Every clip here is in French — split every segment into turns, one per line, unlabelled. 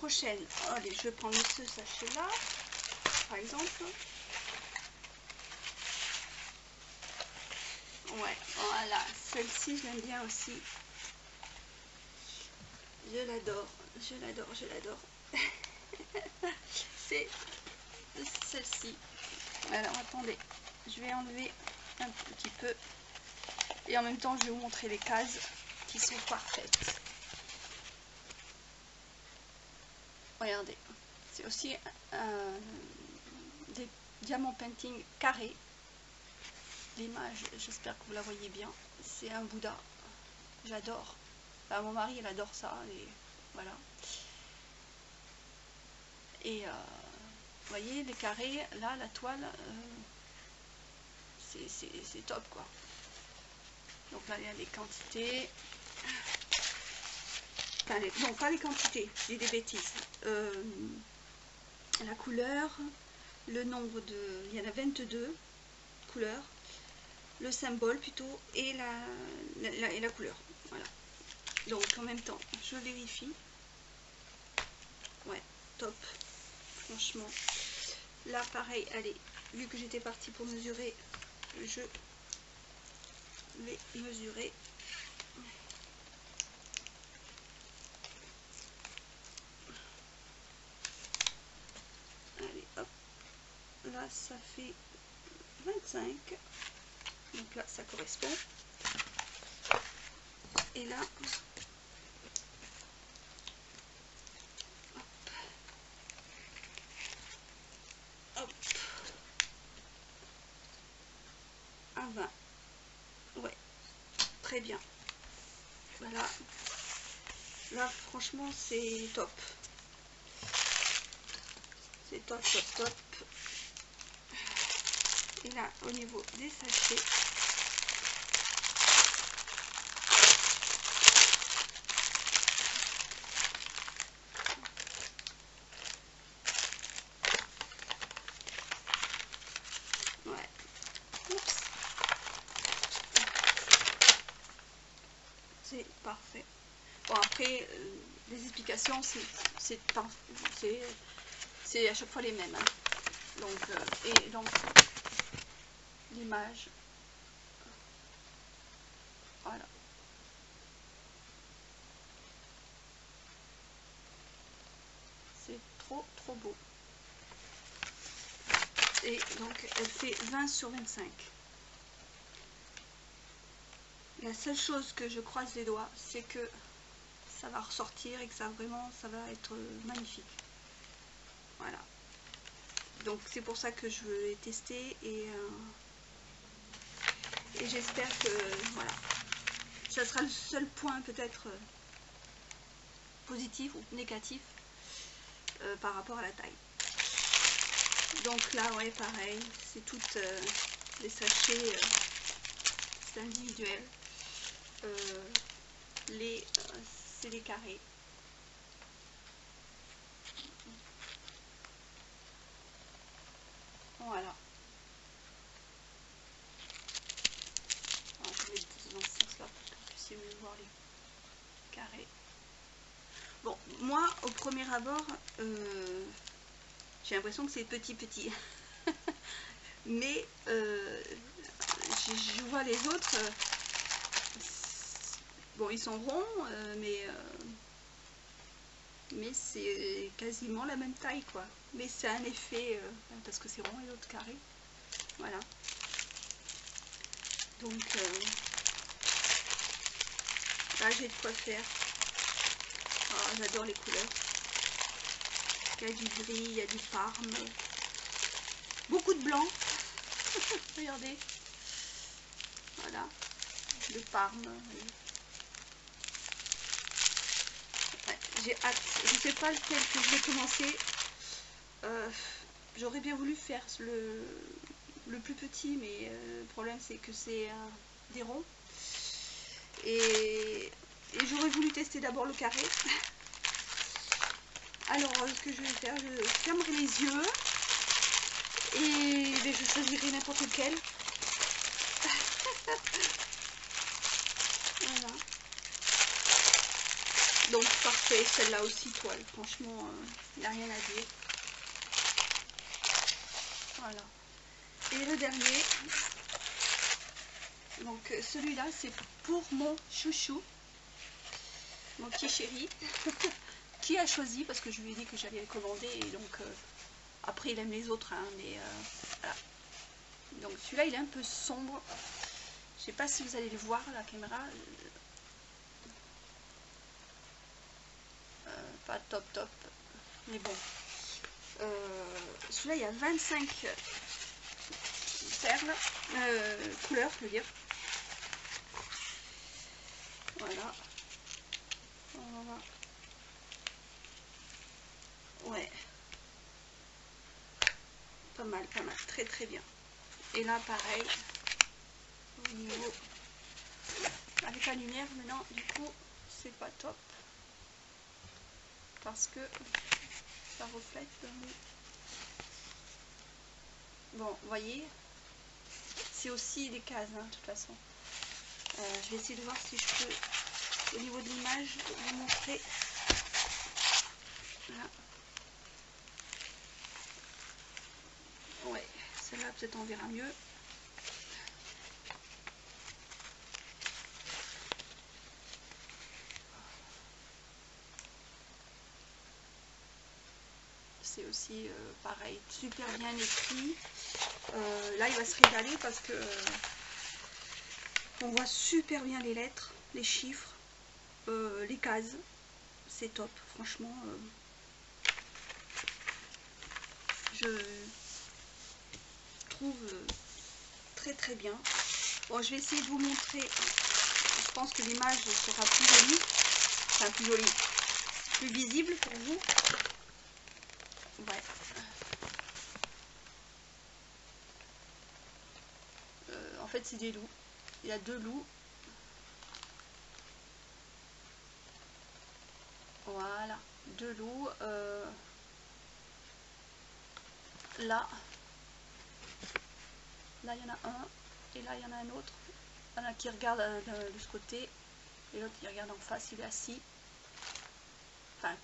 prochaine, allez, je vais prendre ce sachet là, par exemple. Ouais, voilà, celle-ci, je l'aime bien aussi. Je l'adore, je l'adore, je l'adore. C'est celle-ci. Alors, attendez, je vais enlever un petit peu. Et en même temps, je vais vous montrer les cases qui sont parfaites. Regardez, c'est aussi des diamants painting carrés. L'image, j'espère que vous la voyez bien. C'est un Bouddha. J'adore. Enfin, mon mari, il adore ça. Et voilà. Et vous voyez, les carrés, là, la toile, c'est top, quoi. Donc là, il y a les quantités. Enfin, non, pas les quantités, j'ai des bêtises. La couleur, le nombre de... Il y en a 22 couleurs. Le symbole plutôt et la couleur. Voilà. Donc en même temps, je vérifie. Ouais, top. Franchement. Là, pareil, allez, vu que j'étais partie pour mesurer, je vais mesurer. Allez, hop. Là, ça fait 25. Donc là, ça correspond. Et là, hop, à 20. Ouais, très bien. Voilà. Là, franchement, c'est top. C'est top, top, top. Et là, au niveau des sachets, ouais, oups, c'est parfait. Bon, après, les explications, c'est à chaque fois les mêmes. Hein. Donc, et donc, l'image, voilà. C'est trop, trop beau. Et donc, elle fait 20 sur 25. La seule chose que je croise les doigts, c'est que ça va ressortir et que ça va être magnifique. Voilà. Donc c'est pour ça que je veux les tester et j'espère que voilà, ça sera le seul point peut-être positif ou négatif par rapport à la taille. Donc là, ouais, pareil, c'est toutes les sachets, c'est individuel. C'est des carrés. Voilà. Alors, je vais dans ce sens-là pour que vous puissiez mieux voir les carrés. Bon, moi, au premier abord, j'ai l'impression que c'est petit. Mais je vois les autres, bon, ils sont ronds, mais c'est quasiment la même taille, quoi. Mais c'est un effet, parce que c'est rond et l'autre carré. Voilà. Donc, là, j'ai de quoi faire. Oh, j'adore les couleurs. Il y a du gris, il y a du parme. Beaucoup de blanc. Regardez. Voilà. Le parme. Ouais, j'ai hâte. Je ne sais pas lequel que je vais commencer. J'aurais bien voulu faire le plus petit, mais le problème c'est que c'est des ronds. Et j'aurais voulu tester d'abord le carré. Alors, ce que je vais faire, je fermerai les yeux et je choisirai n'importe lequel. Voilà. Donc parfait, celle-là aussi toile. Franchement, il n'y a rien à dire. Voilà. Et le dernier, donc celui-là c'est pour mon chouchou, mon petit chéri, qui a choisi parce que je lui ai dit que j'allais le commander et donc après il aime les autres, hein, mais voilà. Donc celui-là il est un peu sombre. Je sais pas si vous allez le voir à la caméra. Pas top top, mais bon. Celui-là il y a 25 perles, couleurs je veux dire. Voilà. Voilà. Ouais. Pas mal, très très bien. Et là pareil, au niveau avec la lumière maintenant, du coup c'est pas top parce que ça reflète dans le... Bon, vous voyez, c'est aussi des cases, hein, de toute façon. Je vais essayer de voir si je peux, au niveau de l'image, vous montrer. Là. Ouais, celle-là peut-être on verra mieux. C'est aussi pareil, super bien écrit. Là il va se régaler parce que on voit super bien les lettres, les chiffres, les cases. C'est top, franchement. Je trouve très très bien. Bon, je vais essayer de vous montrer. Je pense que l'image sera plus jolie, enfin plus jolie, plus visible pour vous. Ouais. En fait, c'est des loups. Il y a 2 loups. Voilà, 2 loups. Là, il y en a un, et là, il y en a un autre. Il y en a qui regarde de ce côté, et l'autre qui regarde en face, il est assis. Enfin,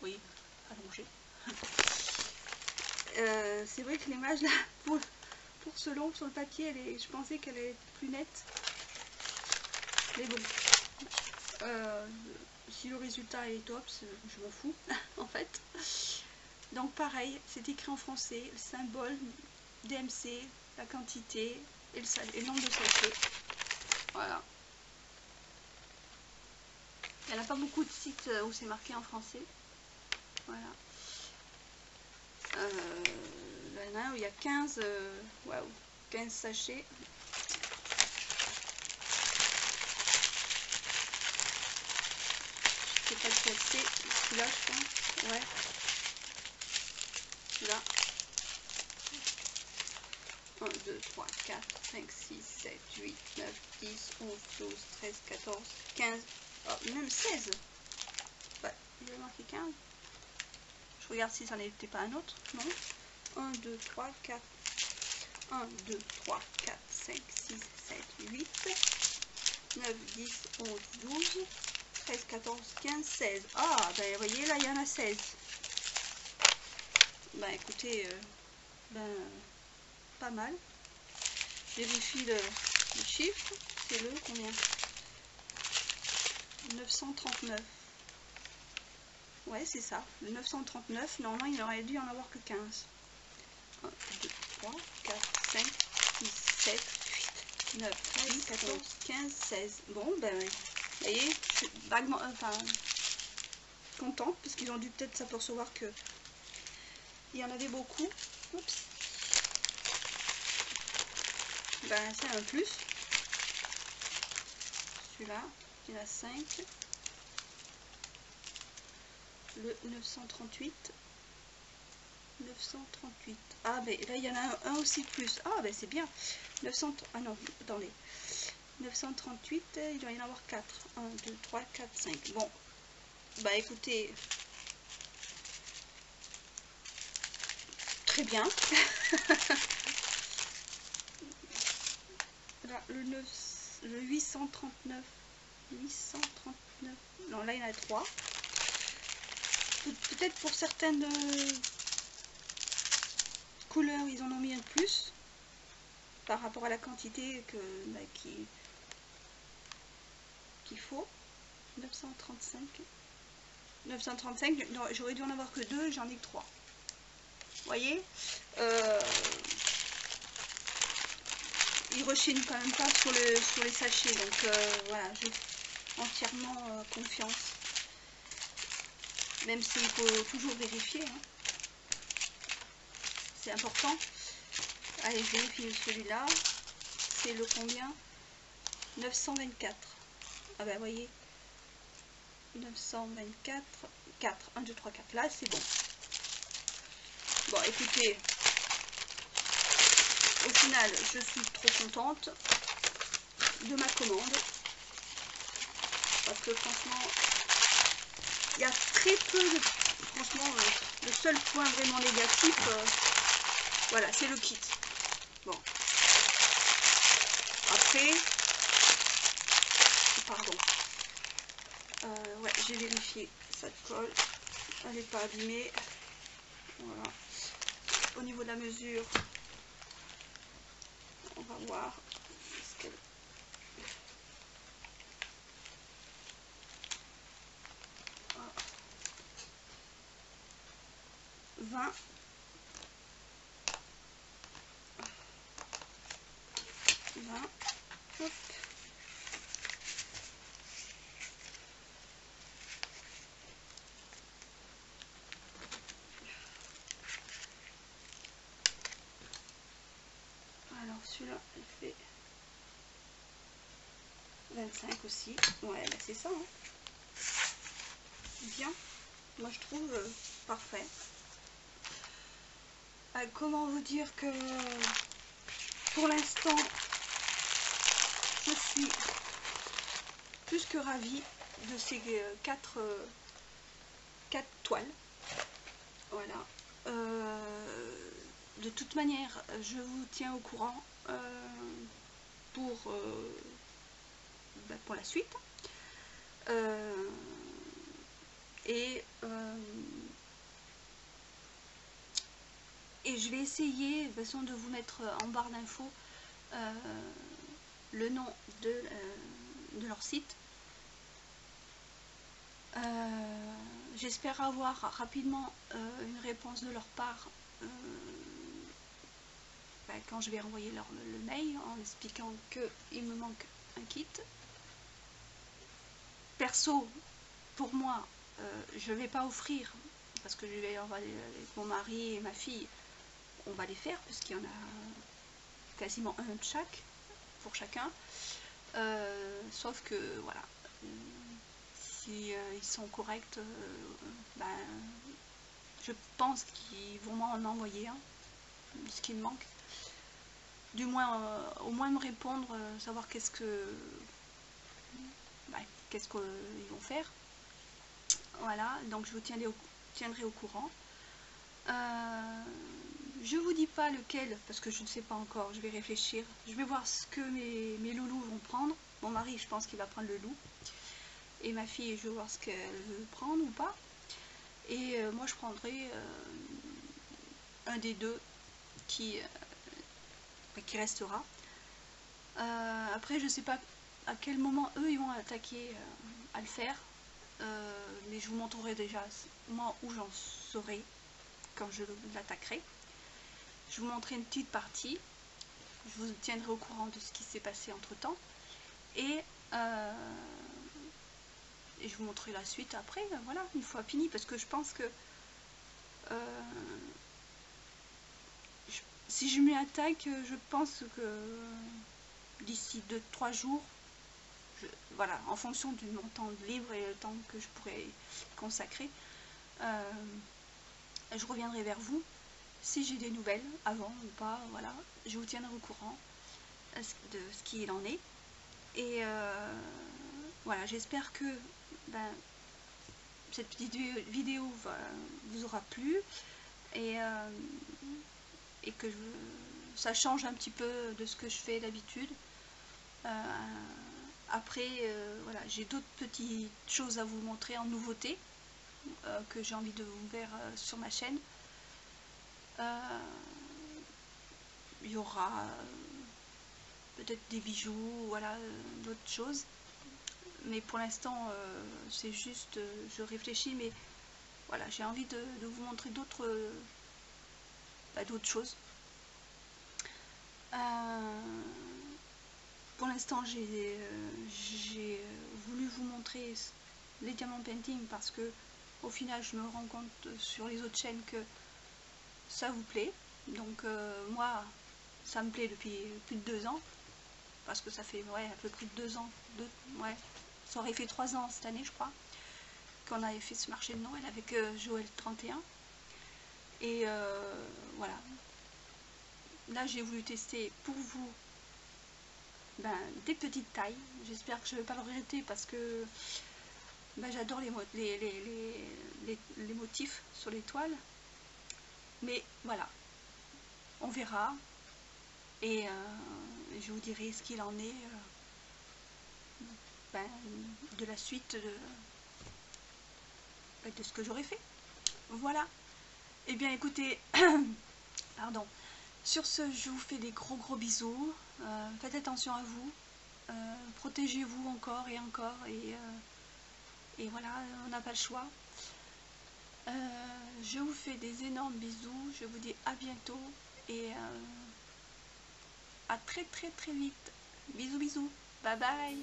oui, allongé. C'est vrai que l'image, là, pour ce long sur le papier, je pensais qu'elle allait être plus nette. Mais bon, si le résultat est top, je m'en fous, en fait. Donc pareil, c'est écrit en français, le symbole, DMC, la quantité et le nombre de sachets. Voilà. Il n'y en a pas beaucoup de sites où c'est marqué en français. Voilà. Là, il y en a un où il y a 15, waouh, 15 sachets. Je sais pas lequel c'est, celui-là je pense, ouais. Celui-là. 1, 2, 3, 4, 5, 6, 7, 8, 9, 10, 11, 12, 13, 14, 15, oh, même 16. Bah, il y a marqué 15. Je regarde si ça n'était pas un autre. Non. 1, 2, 3, 4. 1, 2, 3, 4, 5, 6, 7, 8, 9, 10, 11, 12, 13, 14, 15, 16. Ah, ben vous voyez, là, il y en a 16. Ben écoutez, pas mal. Je vérifie le chiffre. C'est le combien? 939. Ouais, c'est ça. Le 939. Normalement, il aurait dû en avoir que 15. 1, 2, 3, 4, 5, 6, 7, 8, 9, 10, 14, 15, 16. Bon, ben, vous voyez, je suis vaguement, enfin, contente, parce qu'ils ont dû peut-être s'apercevoir que il y en avait beaucoup. Oups. Ben, c'est un plus. Celui-là, il y en a 5. Le 938. 938. Ah, ben là, il y en a un aussi plus. Ah, ben c'est bien. 900. Ah non, attendez. 938, il doit y en avoir 4. 1, 2, 3, 4, 5. Bon. Bah écoutez. Très bien. Là, le 839. 839. Non, là il y en a 3. Peut-être pour certaines couleurs, ils en ont mis un de plus par rapport à la quantité qu'il faut. 935. 935, j'aurais dû en avoir que 2, j'en ai que 3. Vous voyez, ils rechignent quand même pas sur les sachets, donc voilà, j'ai entièrement confiance. Même s'il faut toujours vérifier, hein. C'est important. Allez, je vérifie celui-là. C'est le combien? 924. Ah ben, vous voyez, 924, 4, 1, 2, 3, 4. Là, c'est bon. Bon, écoutez, au final, je suis trop contente de ma commande. Parce que franchement, il y a très peu de... Franchement, le seul point vraiment négatif, voilà, c'est le kit. Bon. Après, pardon. Ouais, j'ai vérifié. Ça colle. Elle n'est pas abîmée. Voilà. Au niveau de la mesure, on va voir. Est-ce qu'elle... 20. Hop. Alors celui-là, il fait 25 aussi. Ouais, bah c'est ça. Hein. Bien. Moi je trouve parfait. Comment vous dire que pour l'instant, je suis plus que ravie de ces 4 toiles. Voilà. De toute manière, je vous tiens au courant pour la suite. Et je vais essayer de toute façon de vous mettre en barre d'infos le nom de leur site. J'espère avoir rapidement une réponse de leur part quand je vais renvoyer le mail en expliquant qu'il me manque un kit. Perso, pour moi, je ne vais pas offrir, parce que je vais avec mon mari et ma fille, on va les faire, puisqu'il y en a quasiment un de chaque, pour chacun. Sauf que, voilà, si ils sont corrects, je pense qu'ils vont m'en envoyer un, ce qui me manque. Du moins, au moins me répondre, savoir qu'est-ce qu'ils vont faire. Voilà, donc je vous tiendrai au courant. Je vous dis pas lequel, parce que je ne sais pas encore, je vais réfléchir. Je vais voir ce que mes loulous vont prendre. Mon mari, je pense qu'il va prendre le loup. Et ma fille, je vais voir ce qu'elle veut prendre ou pas. Et moi, je prendrai un des deux qui restera. Après, je sais pas à quel moment eux ils vont attaquer à le faire, mais je vous montrerai déjà moi où j'en serai quand je l'attaquerai. Je vous montrerai une petite partie, je vous tiendrai au courant de ce qui s'est passé entre temps, et je vous montrerai la suite après, voilà, une fois fini, parce que je pense que si je m'y attaque, je pense que d'ici 2-3 jours, voilà, en fonction de mon temps libre et le temps que je pourrais consacrer, je reviendrai vers vous si j'ai des nouvelles avant ou pas. Voilà, je vous tiendrai au courant de ce qu'il en est. Et voilà, j'espère que cette petite vidéo vous aura plu et que ça change un petit peu de ce que je fais d'habitude. Après, voilà, j'ai d'autres petites choses à vous montrer en nouveauté que j'ai envie de vous faire sur ma chaîne. Il y aura peut-être des bijoux, voilà, d'autres choses. Mais pour l'instant, c'est juste, je réfléchis, mais voilà, j'ai envie de vous montrer d'autres choses. Pour l'instant, j'ai voulu vous montrer les diamants painting parce que au final, je me rends compte sur les autres chaînes que ça vous plaît. Donc moi, ça me plaît depuis plus de 2 ans. Parce que ça fait ouais, un peu plus de 2 ans. Ouais, ça aurait fait 3 ans cette année, je crois, qu'on avait fait ce marché de Noël avec Joël 31. Et voilà. Là, j'ai voulu tester pour vous des petites tailles. J'espère que je ne vais pas le regretter parce que j'adore les motifs sur les toiles. Mais voilà, on verra. Et je vous dirai ce qu'il en est de la suite de ce que j'aurais fait. Voilà. Et bien écoutez, pardon. Sur ce, je vous fais des gros bisous. Faites attention à vous. Protégez-vous encore et encore. Et voilà, on n'a pas le choix. Je vous fais des énormes bisous. Je vous dis à bientôt. Et à très vite. Bisous. Bye bye.